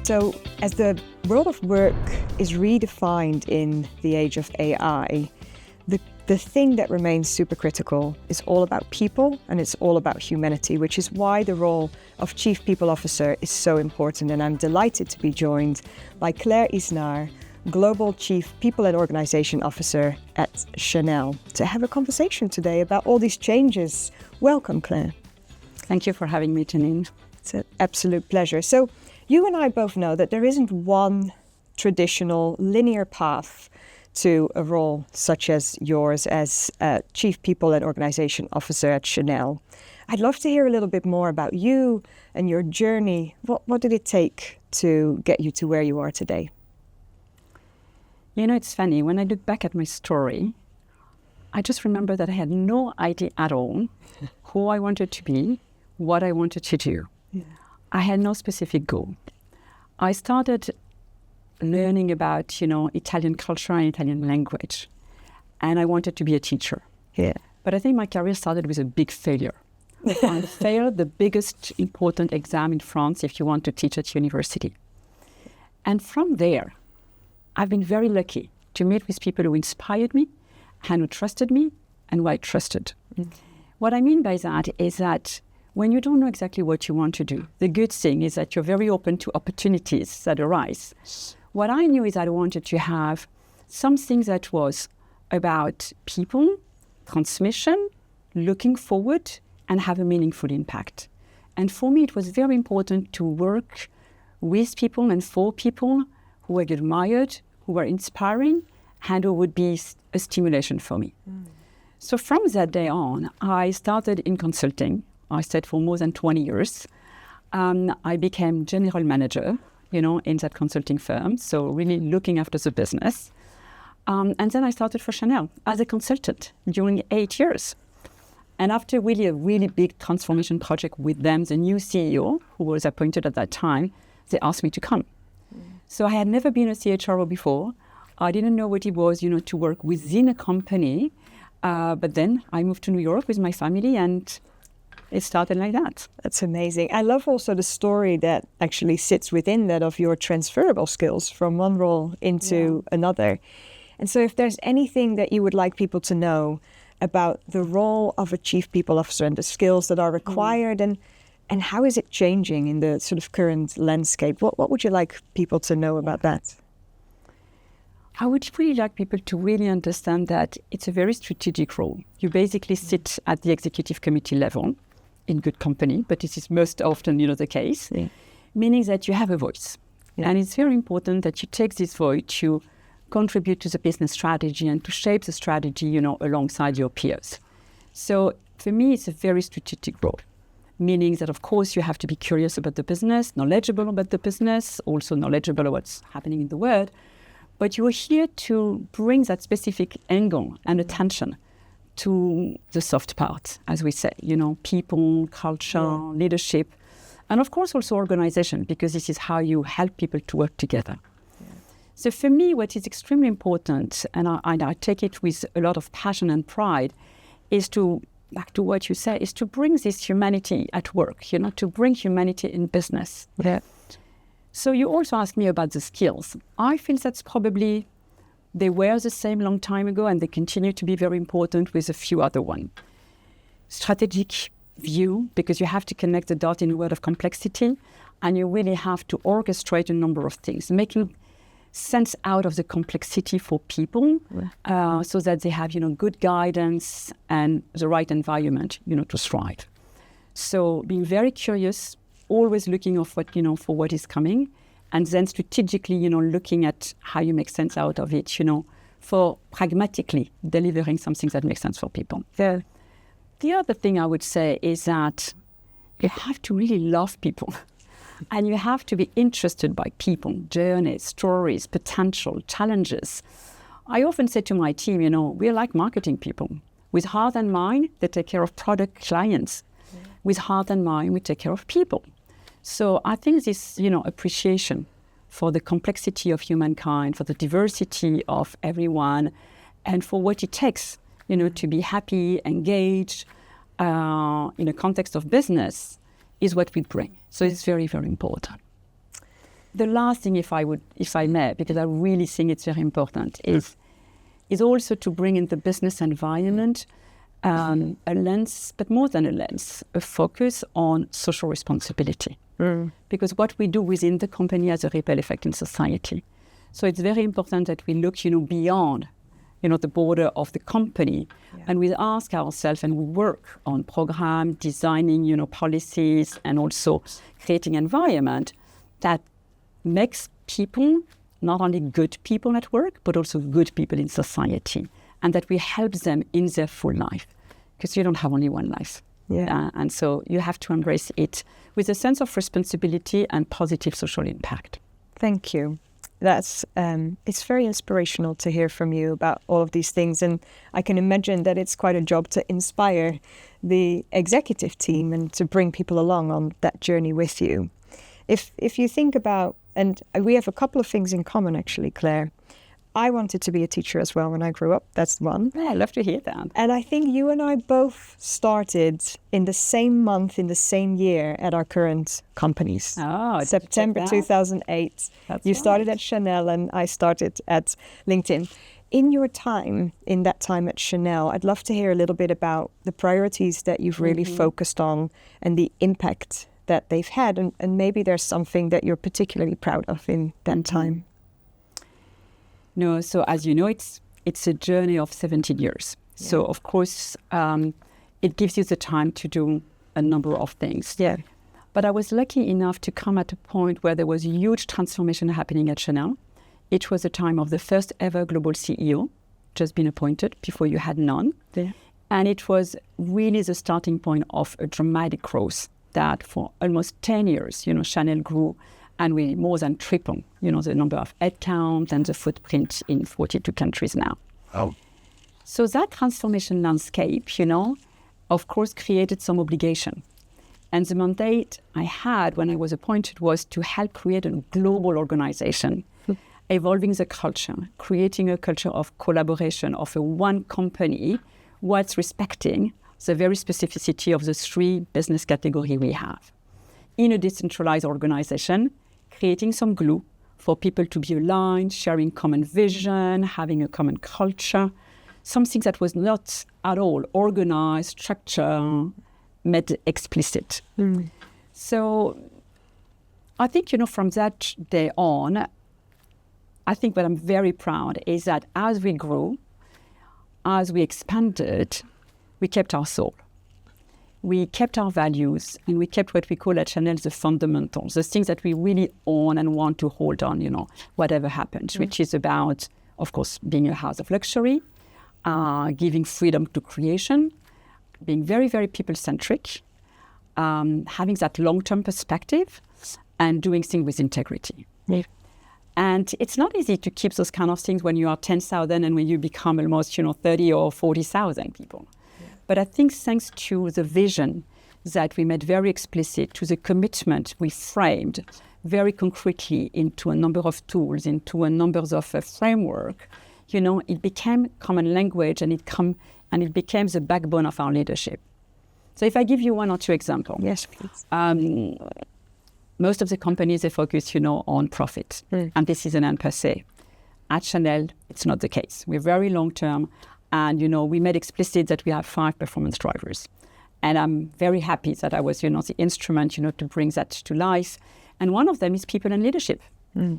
So as the world of work is redefined in the age of AI, the thing that remains super critical is all about people, and it's all about humanity, which is why the role of Chief People Officer is so important. And I'm delighted to be joined by Claire Isnard, Global Chief People and Organization Officer at Chanel, to have a conversation today about all these changes. Welcome, Claire. Thank you for having me, Janine. It's an absolute pleasure. So you and I both know that there isn't one traditional linear path to a role such as yours as Chief People and Organization Officer at Chanel. I'd love to hear a little bit more about you and your journey. What did it take to get you to where you are today? You know, it's funny, when I look back at my story, I just remember that I had no idea at all who I wanted to be, what I wanted to do. Yeah. I had no specific goal. I started learning about, Italian culture and Italian language. And I wanted to be a teacher. Yeah. But I think my career started with a big failure. I failed the biggest important exam in France if you want to teach at university. And from there, I've been very lucky to meet with people who inspired me and who trusted me and who I trusted. Mm-hmm. What I mean by that is that when you don't know exactly what you want to do, the good thing is that you're very open to opportunities that arise. What I knew is that I wanted to have something that was about people, transmission, looking forward, and have a meaningful impact. And for me, it was very important to work with people and for people who were admired, who were inspiring, and who would be a stimulation for me. Mm. So from that day on, I started in consulting. I stayed for more than 20 years. I became general manager, in that consulting firm, so really looking after the business. And then I started for Chanel as a consultant during 8 years. And after a really big transformation project with them, the new CEO, who was appointed at that time, they asked me to come. Mm. So I had never been a CHRO before. I didn't know what it was, to work within a company. But then I moved to New York with my family, and it started like that. That's amazing. I love also the story that actually sits within that of your transferable skills from one role into another. And so if there's anything that you would like people to know about the role of a Chief People Officer and the skills that are required and how is it changing in the sort of current landscape, what would you like people to know about that? I would really like people to really understand that it's a very strategic role. You basically sit at the executive committee level in good company, but this is most often, the case, meaning that you have a voice. Yeah. And it's very important that you take this voice to contribute to the business strategy and to shape the strategy, alongside your peers. So for me, it's a very strategic role, meaning that, of course, you have to be curious about the business, knowledgeable about the business, also knowledgeable about what's happening in the world. But you are here to bring that specific angle and attention to the soft part, as we say, people, culture, leadership, and of course also organization, because this is how you help people to work together. Yeah. So for me, what is extremely important, and I take it with a lot of passion and pride, is to, back to what you say, is to bring this humanity at work, to bring humanity in business. Yeah. So you also asked me about the skills. I feel that's probably, they were the same long time ago and they continue to be very important with a few other ones. Strategic view, because you have to connect the dot in a world of complexity and you really have to orchestrate a number of things, making sense out of the complexity for people so that they have, good guidance and the right environment, to thrive. So being very curious, always looking of what, for what is coming, and then strategically, looking at how you make sense out of it, for pragmatically delivering something that makes sense for people. The other thing I would say is that you have to really love people and you have to be interested by people, journeys, stories, potential, challenges. I often say to my team, we're like marketing people. With heart and mind, they take care of product clients. With heart and mind, we take care of people. So I think this, appreciation for the complexity of humankind, for the diversity of everyone, and for what it takes, to be happy, engaged in a context of business is what we bring. So it's very, very important. the last thing, if I may, because I really think it's very important, is also to bring in the business environment a lens, but more than a lens, a focus on social responsibility. Because what we do within the company has a ripple effect in society. So it's very important that we look, beyond, the border of the company, and we ask ourselves, and we work on program designing, policies, and also creating environment that makes people not only good people at work, but also good people in society, and that we help them in their full life, because you don't have only one life. And so you have to embrace it with a sense of responsibility and positive social impact. Thank you. That's it's very inspirational to hear from you about all of these things, and I can imagine that it's quite a job to inspire the executive team and to bring people along on that journey with you. If you think about, and we have a couple of things in common actually, Claire. I wanted to be a teacher as well when I grew up. That's one. Yeah, I love to hear that. And I think you and I both started in the same month, in the same year at our current companies. Oh, September 2008. That's you started at Chanel and I started at LinkedIn. In your time, in that time at Chanel, I'd love to hear a little bit about the priorities that you've really focused on and the impact that they've had. And maybe there's something that you're particularly proud of in that time. No, so as you know, it's a journey of 17 years. Yeah. So of course, it gives you the time to do a number of things. Yeah. But I was lucky enough to come at a point where there was a huge transformation happening at Chanel. It was a time of the first ever global CEO, just been appointed. Before you had none. Yeah. And it was really the starting point of a dramatic growth that for almost 10 years, Chanel grew. And we more than tripled, the number of headcount and the footprint in 42 countries now. Oh. So that transformation landscape, of course, created some obligation. And the mandate I had when I was appointed was to help create a global organization, evolving the culture, creating a culture of collaboration, of a one company, whilst respecting the very specificity of the three business categories we have. In a decentralized organization, creating some glue for people to be aligned, sharing common vision, having a common culture, something that was not at all organized, structured, made explicit. So I think, from that day on, I think what I'm very proud is that as we grew, as we expanded, we kept our soul. We kept our values, and we kept what we call at Chanel the fundamentals, the things that we really own and want to hold on, whatever happens, which is about, of course, being a house of luxury, giving freedom to creation, being very, very people-centric, having that long-term perspective, and doing things with integrity. Yeah. And it's not easy to keep those kind of things when you are 10,000 and when you become almost, 30 or 40,000 people. But I think thanks to the vision that we made very explicit, to the commitment we framed very concretely into a number of tools, into a number of framework, it became common language and it became the backbone of our leadership. So if I give you one or two examples. Yes, please. Most of the companies, they focus, on profit. And this is an end per se. At Chanel, it's not the case. We're very long-term. And, we made explicit that we have 5 performance drivers. And I'm very happy that I was, the instrument, to bring that to life. And one of them is people and leadership.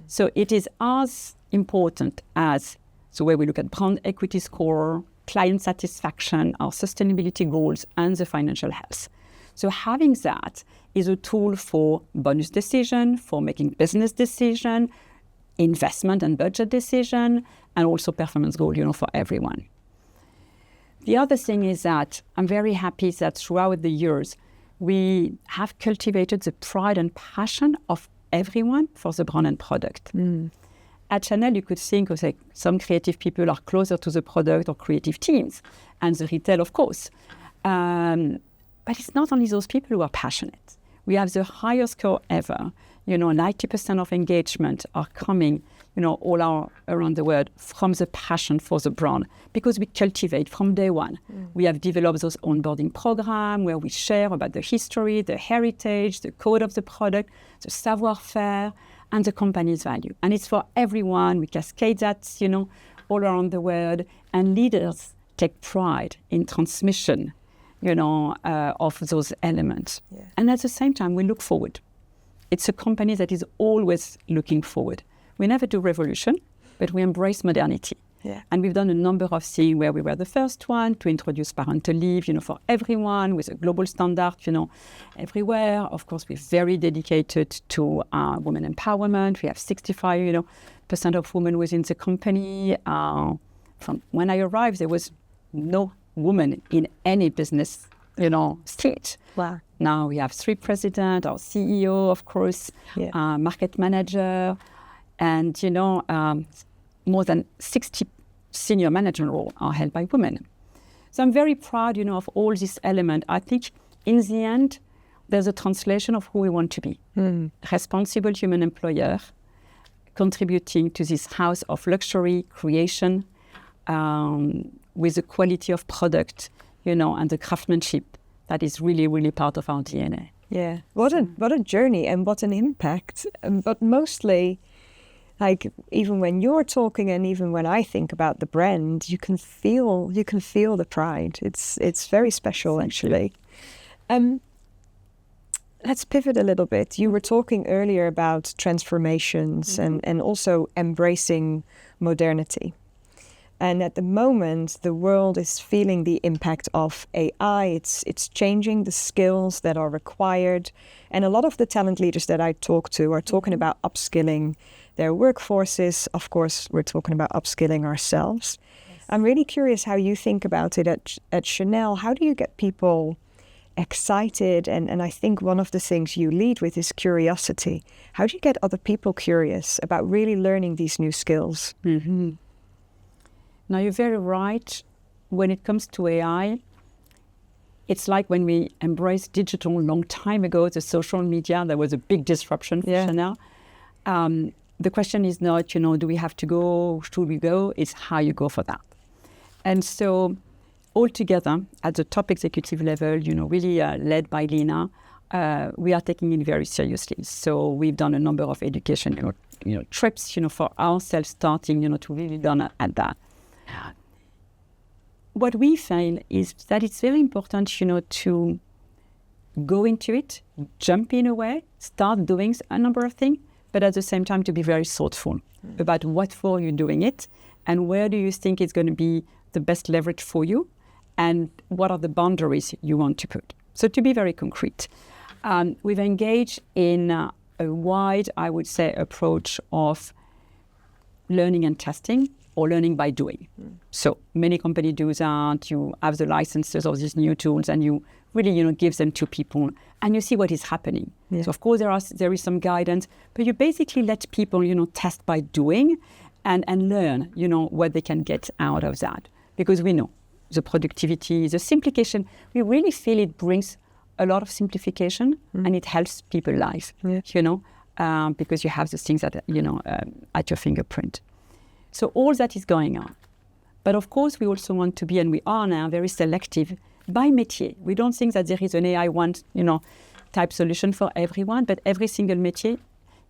So it is as important as the way we look at brand equity score, client satisfaction, our sustainability goals, and the financial health. So having that is a tool for bonus decision, for making business decision, investment and budget decision, and also performance goal, for everyone. The other thing is that I'm very happy that throughout the years, we have cultivated the pride and passion of everyone for the brand and product. At Chanel, you could think of some creative people are closer to the product or creative teams, and the retail, of course. But it's not only those people who are passionate. We have the highest score ever. 90% of engagement are coming, all around the world from the passion for the brand, because we cultivate from day one. We have developed those onboarding programs where we share about the history, the heritage, the code of the product, the savoir-faire, and the company's value. And it's for everyone. We cascade that, all around the world. And leaders take pride in transmission, of those elements. Yeah. And at the same time, we look forward. It's a company that is always looking forward. We never do revolution, but we embrace modernity. Yeah. And we've done a number of things where we were the first one to introduce parental leave, for everyone with a global standard, everywhere. Of course, we're very dedicated to women empowerment. We have 65, percent of women within the company. From when I arrived, there was no woman in any business, street. Wow. Now we have 3 presidents, our CEO, of course, market manager, and, more than 60 senior management roles are held by women. So I'm very proud, of all these elements. I think in the end, there's a translation of who we want to be. Responsible human employer, contributing to this house of luxury creation, with the quality of product, and the craftsmanship that is really, really part of our DNA. Yeah, what a journey and what an impact. But mostly, like even when you're talking and even when I think about the brand, you can feel the pride. It's very special, actually. Let's pivot a little bit. You were talking earlier about transformations and also embracing modernity. And at the moment, the world is feeling the impact of AI. It's changing the skills that are required. And a lot of the talent leaders that I talk to are talking about upskilling their workforces. Of course, we're talking about upskilling ourselves. Yes. I'm really curious how you think about it at Chanel. How do you get people excited? And I think one of the things you lead with is curiosity. How do you get other people curious about really learning these new skills? Mm-hmm. Now, you're very right. When it comes to AI, it's like when we embraced digital a long time ago, the social media, there was a big disruption for Chanel. The question is not, do we have to go, should we go? It's how you go for that. And so all together at the top executive level, really led by Lina, we are taking it very seriously. So we've done a number of education, trips, for ourselves starting, to really learn at that. What we find is that it's very important, to go into it, jump in a way, start doing a number of things, but at the same time to be very thoughtful about what for you're doing it and where do you think it's going to be the best leverage for you and what are the boundaries you want to put. So to be very concrete, we've engaged in a wide, I would say, approach of learning and testing, or learning by doing. So many companies do that. You have the licenses of these new tools and you really, give them to people and you see what is happening. Yeah. So of course there is some guidance, but you basically let people, test by doing and learn, what they can get out of that. Because we know the productivity, the simplification, we really feel it brings a lot of simplification and it helps people's life, because you have the things that, at your fingerprint. So all that is going on. But of course, we also want to be, and we are now, very selective by métier. We don't think that there is an AI one, type solution for everyone, but every single métier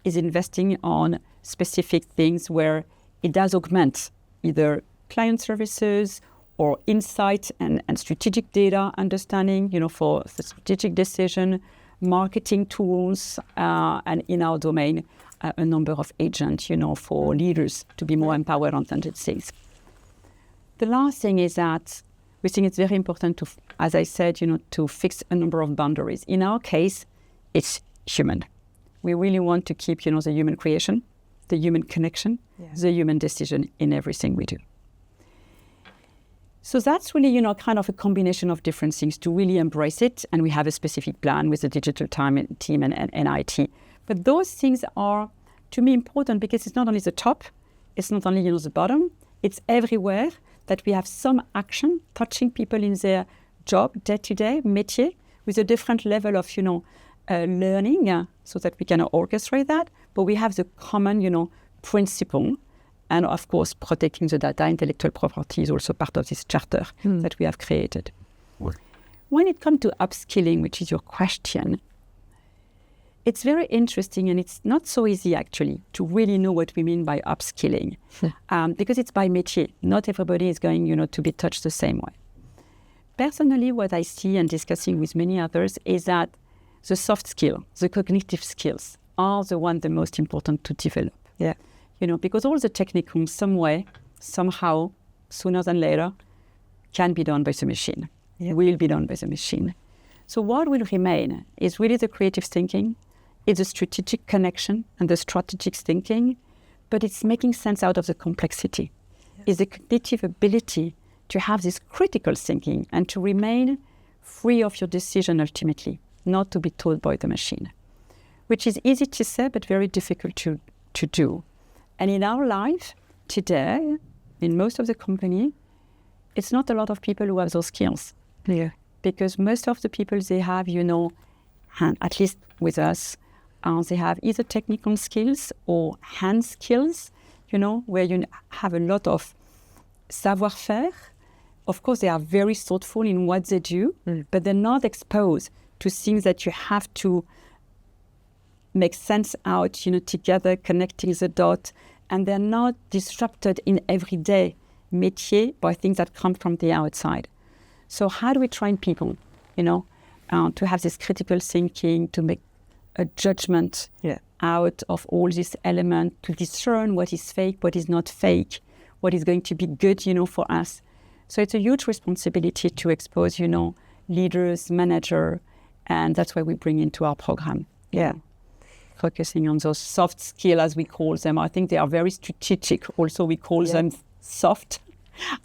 is investing on specific things where it does augment either client services or insight and strategic data understanding, for the strategic decision, marketing tools, and in our domain, a number of agents, for leaders to be more empowered on authentic things. The last thing is that we think it's very important to, as I said, to fix a number of boundaries. In our case, it's human. We really want to keep, the human creation, the human connection, the human decision in everything we do. So that's really, kind of a combination of different things to really embrace it. And we have a specific plan with the digital team and IT. But those things are, to me, important because it's not only the top, it's not only, the bottom, it's everywhere that we have some action touching people in their job, day-to-day, métier, with a different level of, learning so that we can orchestrate that. But we have the common, principle. And of course, protecting the data, intellectual property is also part of this charter that we have created. When it comes to upskilling, which is your question, it's very interesting, and it's not so easy actually to really know what we mean by upskilling, because it's by métier. Not everybody is going, to be touched the same way. Personally, what I see and discussing with many others is that the soft skill, the cognitive skills, are the most important to develop. Yeah. Because all the technical, some way, somehow, sooner than later, can be done by the machine. Yeah. Will be done by the machine. So what will remain is really the creative thinking, it's the strategic connection and the strategic thinking, but it's making sense out of the complexity. Yeah. It's the cognitive ability to have this critical thinking and to remain free of your decision ultimately, not to be told by the machine, which is easy to say but very difficult to do. And in our life today, in most of the company, it's not a lot of people who have those skills. Yeah. Because most of the people they have, at least with us, they have either technical skills or hand skills, where you have a lot of savoir-faire. Of course, they are very thoughtful in what they do, but they're not exposed to things that you have to make sense out, together, connecting the dot, and they're not disrupted in everyday métier by things that come from the outside. So how do we train people, to have this critical thinking, to make a judgment out of all these elements, to discern what is fake, what is not fake, what is going to be good, for us. So it's a huge responsibility to expose, leaders, manager, and that's why we bring into our program. Yeah. Focusing on those soft skills, as we call them. I think they are very strategic. Also, we call them soft.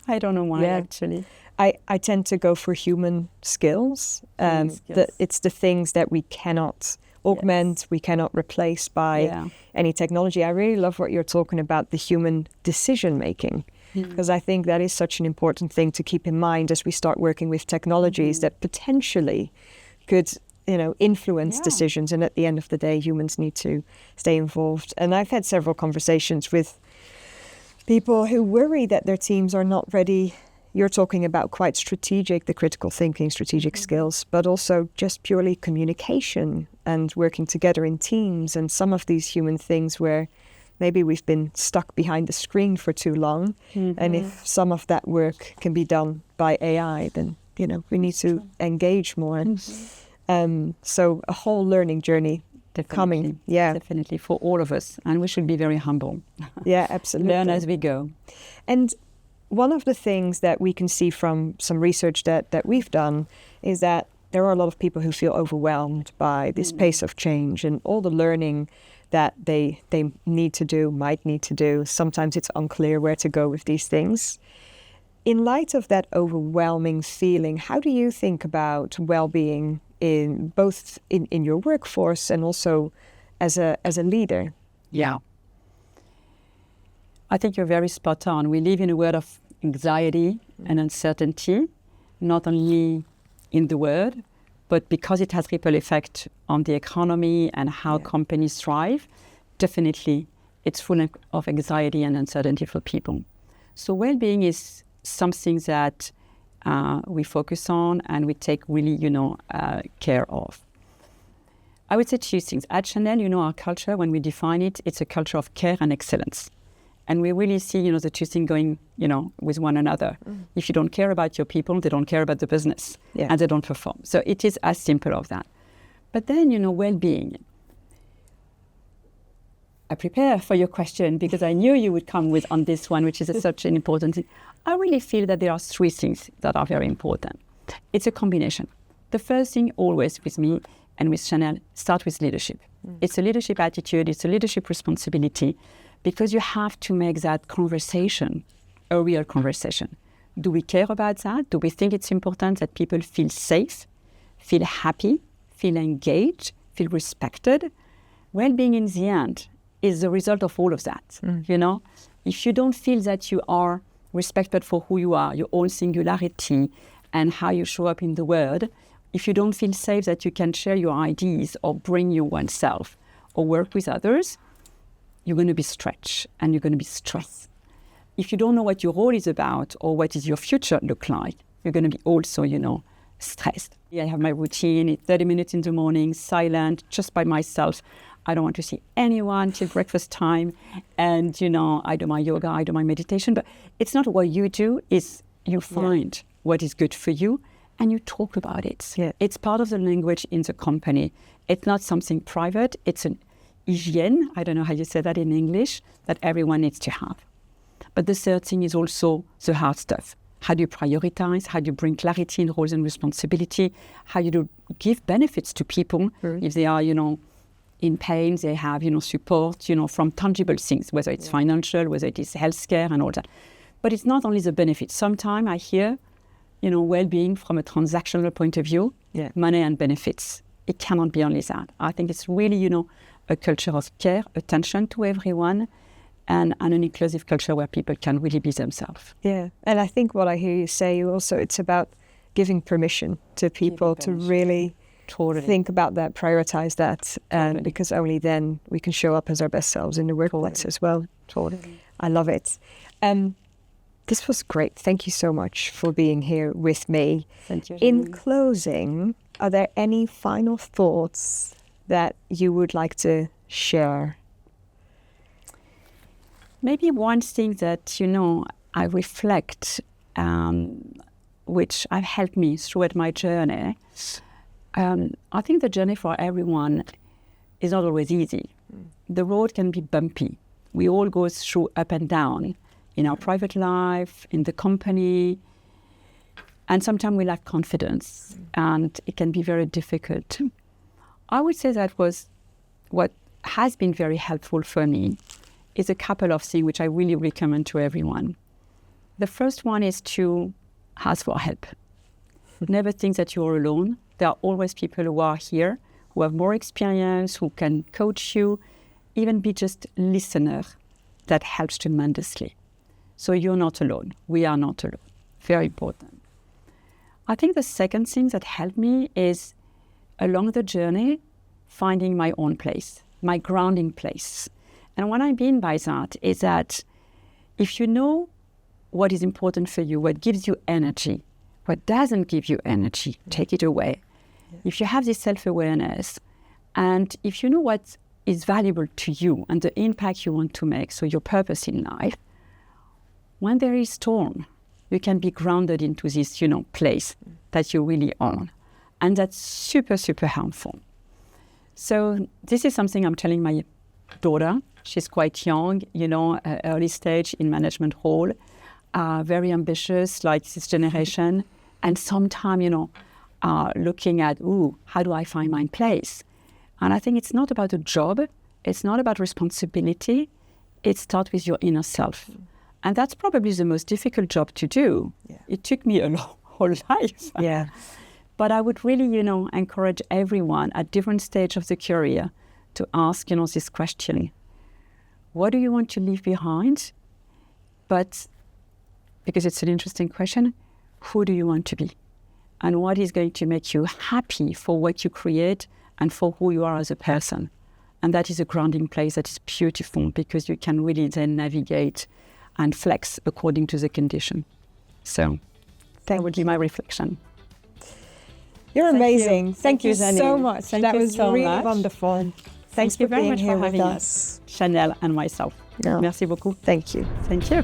I don't know why, actually. I tend to go for human skills. It's the things that we cannot augment, we cannot replace by any technology. I really love what you're talking about, the human decision making, because I think that is such an important thing to keep in mind as we start working with technologies that potentially could influence decisions. And at the end of the day, humans need to stay involved. And I've had several conversations with people who worry that their teams are not ready. You're talking about quite strategic, the critical thinking, strategic skills, but also just purely communication and working together in teams and some of these human things where maybe we've been stuck behind the screen for too long. And if some of that work can be done by AI, then, we need to engage more. So a whole learning journey coming. Yeah. Definitely for all of us. And we should be very humble. Yeah, absolutely. Learn as we go. And one of the things that we can see from some research that we've done is that there are a lot of people who feel overwhelmed by this pace of change and all the learning that they might need to do. Sometimes it's unclear where to go with these things. In light of that overwhelming feeling, how do you think about well-being in both in your workforce and also as a leader? Yeah. I think you're very spot on. We live in a world of anxiety and uncertainty, not only in the world, but because it has ripple effect on the economy and how companies thrive, definitely it's full of anxiety and uncertainty for people. So well-being is something that we focus on and we take really, care of. I would say two things. At Chanel, our culture, when we define it, it's a culture of care and excellence. And we really see, the two things going, with one another. If you don't care about your people, they don't care about the business, and they don't perform. So it is as simple as that. But then, well-being. I prepare for your question because I knew you would come with on this one, which is such an important thing. I really feel that there are three things that are very important. It's a combination. The first thing always with me and with Chanel, start with leadership. It's a leadership attitude, it's a leadership responsibility, because you have to make that conversation a real conversation. Do we care about that? Do we think it's important that people feel safe, feel happy, feel engaged, feel respected? Well-being in the end is the result of all of that. If you don't feel that you are respected for who you are, your own singularity and how you show up in the world, if you don't feel safe that you can share your ideas or bring your oneself or work with others, you're going to be stretched and you're going to be stressed. If you don't know what your role is about or what is your future look like, you're going to be also, stressed. I have my routine, 30 minutes in the morning, silent, just by myself. I don't want to see anyone till breakfast time. And, I do my yoga, I do my meditation. But it's not what you do, it's you find what is good for you and you talk about it. Yeah. It's part of the language in the company. It's not something private. It's an hygiene, I don't know how you say that in English, that everyone needs to have. But the third thing is also the hard stuff. How do you prioritize? How do you bring clarity in roles and responsibility? How you do give benefits to people if they are, in pain, they have, support, from tangible things, whether it's financial, whether it is healthcare and all that. But it's not only the benefits. Sometimes I hear, well-being from a transactional point of view, money and benefits. It cannot be only that. I think it's really, a culture of care, attention to everyone, and an inclusive culture where people can really be themselves. Yeah, and I think what I hear you say also, it's about giving permission to people to really think about that, prioritize that, and because only then we can show up as our best selves in the workplace as well. I love it. This was great. Thank you so much for being here with me. Thank you. In closing, are there any final thoughts that you would like to share? Maybe one thing that, I reflect, which have helped me throughout my journey. I think the journey for everyone is not always easy. The road can be bumpy. We all go through up and down in our private life, in the company, and sometimes we lack confidence, and it can be very difficult. I would say that was what has been very helpful for me is a couple of things which I really recommend to everyone. The first one is to ask for help. Never think that you're alone. There are always people who are here, who have more experience, who can coach you, even be just listener. That helps tremendously. So you're not alone. We are not alone. Very important. I think the second thing that helped me is along the journey, finding my own place, my grounding place. And what I mean by that is that if you know what is important for you, what gives you energy, what doesn't give you energy, take it away. If you have this self-awareness, and if you know what is valuable to you and the impact you want to make, so your purpose in life, when there is storm, you can be grounded into this, place that you really own. And that's super, super helpful. So this is something I'm telling my daughter. She's quite young, early stage in management role, very ambitious, like this generation. And sometimes, looking at, how do I find my place? And I think it's not about a job. It's not about responsibility. It starts with your inner self. And that's probably the most difficult job to do. Yeah. It took me a whole life. Yeah. But I would really, encourage everyone at different stage of the career to ask, this question. What do you want to leave behind? But because it's an interesting question, who do you want to be? And what is going to make you happy for what you create and for who you are as a person? And that is a grounding place that is beautiful because you can really then navigate and flex according to the condition. So that would be my reflection. You're amazing. Thank you Janine. so much. That was really wonderful. Thanks you for very being much here for with having us. Chanel and myself. No. Merci beaucoup. Thank you. Thank you.